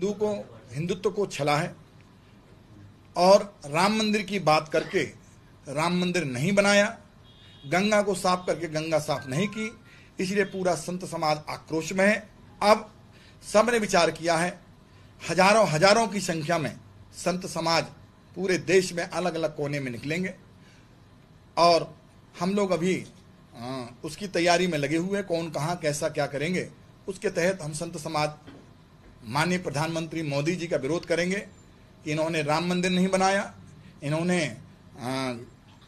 हिंदू को हिंदुत्व को छला है और राम मंदिर की बात करके राम मंदिर नहीं बनाया, गंगा को साफ करके गंगा साफ नहीं की, इसलिए पूरा संत समाज आक्रोश में है। अब सबने विचार किया है, हजारों हजारों की संख्या में संत समाज पूरे देश में अलग अलग कोने में निकलेंगे और हम लोग अभी उसकी तैयारी में लगे हुए, कौन कहाँ कैसा क्या करेंगे। उसके तहत हम संत समाज माननीय प्रधानमंत्री मोदी जी का विरोध करेंगे कि इन्होंने राम मंदिर नहीं बनाया, इन्होंने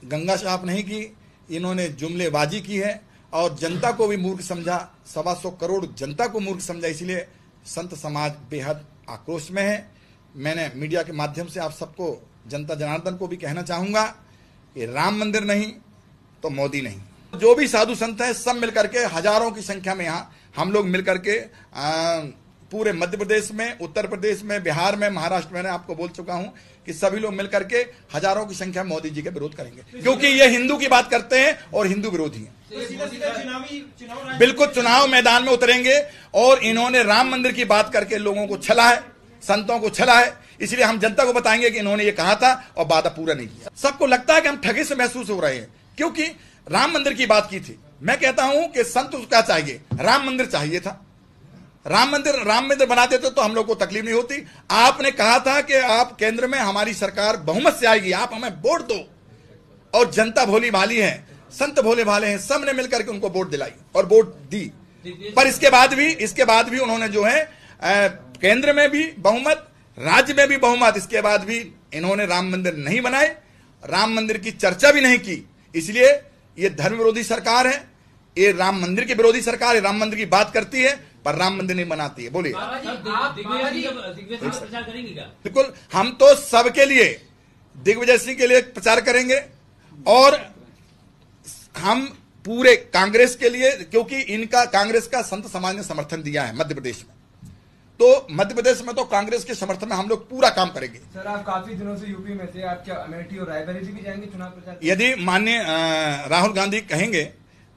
गंगा साफ नहीं की, इन्होंने जुमलेबाजी की है और जनता को भी मूर्ख समझा, 125 करोड़ जनता को मूर्ख समझा। इसलिए संत समाज बेहद आक्रोश में है। मैंने मीडिया के माध्यम से आप सबको, जनता जनार्दन को भी कहना चाहूँगा कि राम मंदिर नहीं तो मोदी नहीं। जो भी साधु संत हैं सब मिलकर के, हजारों की संख्या में यहाँ हम लोग मिलकर के पूरे मध्य प्रदेश में, उत्तर प्रदेश में, बिहार में, महाराष्ट्र में, आपको बोल चुका हूं कि सभी लोग मिलकर के हजारों की संख्या में मोदी जी का विरोध करेंगे, क्योंकि ये हिंदू की बात करते हैं और हिंदू विरोधी हैं। बिल्कुल चुनाव मैदान में उतरेंगे और इन्होंने राम मंदिर की बात करके लोगों को छला है, संतों को छला है। इसलिए हम जनता को बताएंगे कि इन्होंने ये कहा था और वादा पूरा नहीं किया। सबको लगता है कि हम ठगे से महसूस हो रहे हैं, क्योंकि राम मंदिर की बात की थी। मैं कहता हूं कि संत क्या चाहिए, राम मंदिर चाहिए था। राम मंदिर बना देते तो हम लोग को तकलीफ नहीं होती। आपने कहा था कि आप केंद्र में हमारी सरकार बहुमत से आएगी, आप हमें वोट दो, और जनता भोली भाली है, संत भोले भाले हैं, सबने मिलकर के उनको वोट दिलाई और वोट दी। पर इसके बाद भी उन्होंने जो है केंद्र में भी बहुमत, राज्य में भी बहुमत, इसके बाद भी इन्होंने राम मंदिर नहीं बनाए, राम मंदिर की चर्चा भी नहीं की। इसलिए ये धर्म विरोधी सरकार है, ये राम मंदिर की विरोधी सरकार है। राम मंदिर की बात करती है पर राम मंदिर नहीं बनाती है। बोलिए, बिल्कुल हम तो सबके लिए, दिग्विजय सिंह के लिए प्रचार करेंगे और हम पूरे कांग्रेस के लिए, क्योंकि इनका कांग्रेस का संत समाज ने समर्थन दिया है मध्य प्रदेश में, तो मध्य प्रदेश में तो कांग्रेस के समर्थन में हम लोग पूरा काम करेंगे। सर, आप काफी दिनों से यूपी में थे, आप क्या अमेठी और रायबरेली भी जाएंगे चुनाव प्रचार? यदि माननीय राहुल गांधी कहेंगे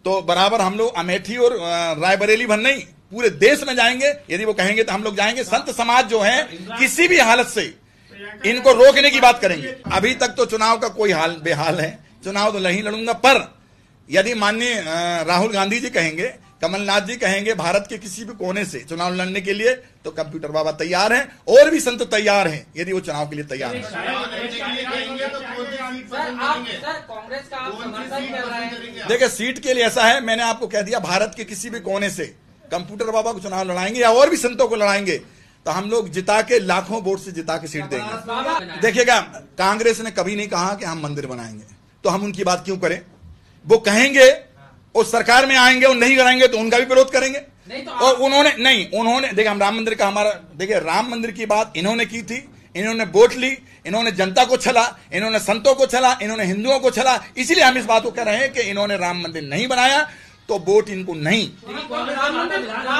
तो बराबर हम लोग अमेठी और रायबरेली भर नहीं, पूरे देश में जाएंगे। यदि वो कहेंगे तो हम लोग जाएंगे। संत समाज जो है किसी भी हालत से इनको रोकने की बात करेंगे। अभी तक तो चुनाव का कोई हाल बेहाल है, चुनाव तो नहीं लड़ूंगा, पर यदि माननीय राहुल गांधी जी कहेंगे, कमलनाथ जी कहेंगे भारत के किसी भी कोने से चुनाव लड़ने के लिए, तो कंप्यूटर बाबा तैयार हैं और भी संत तैयार हैं यदि वो चुनाव के लिए तैयार हैं। देखिए, सीट के लिए ऐसा है, मैंने आपको कह दिया, भारत के किसी भी कोने से कंप्यूटर बाबा को चुनाव लड़ाएंगे या और भी संतों को लड़ाएंगे तो हम लोग जिता के, लाखों वोट से जिता के सीट देंगे। देखिएगा, कांग्रेस ने कभी नहीं कहा कि हम मंदिर बनाएंगे, तो हम उनकी बात क्यों करें। वो कहेंगे और सरकार में आएंगे और नहीं कराएंगे तो उनका भी विरोध करेंगे। और उन्होंने देखिए, हम राम मंदिर का, हमारा देखिए, राम मंदिर की बात इन्होंने की थी, इन्होंने वोट ली, इन्होंने जनता को छला, इन्होंने संतों को छला, इन्होंने हिंदुओं को छला। इसलिए हम इस बात को कह रहे हैं कि इन्होंने राम मंदिर नहीं बनाया तो वोट इनको नहीं। राम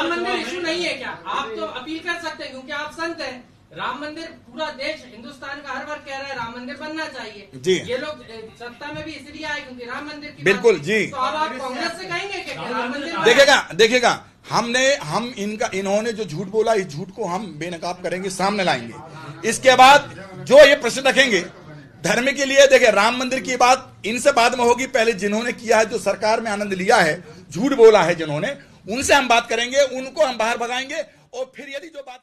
मंदिर इशू नहीं है क्या? आप तो अपील कर सकते हैं क्योंकि आप संत हैं। राम मंदिर, पूरा देश, हिंदुस्तान का हर वर्ग कह रहा है राम मंदिर बनना चाहिए जी। ये लोग सत्ता में भी इसलिए आए क्योंकि राम मंदिर की बिल्कुल जी। तो अब आप कांग्रेस से कहेंगे कि राम मंदिर? देखिएगा, इन्होंने जो झूठ बोला, इस झूठ को हम बेनकाब करेंगे, सामने लाएंगे। इसके बाद जो ये प्रश्न रखेंगे धर्म के लिए, देखिए, राम मंदिर की बात इनसे बाद में होगी। पहले जिन्होंने किया है, जो सरकार में आनंद लिया है, झूठ बोला है जिन्होंने, उनसे हम बात करेंगे, उनको हम बाहर भगाएंगे और फिर यदि जो बात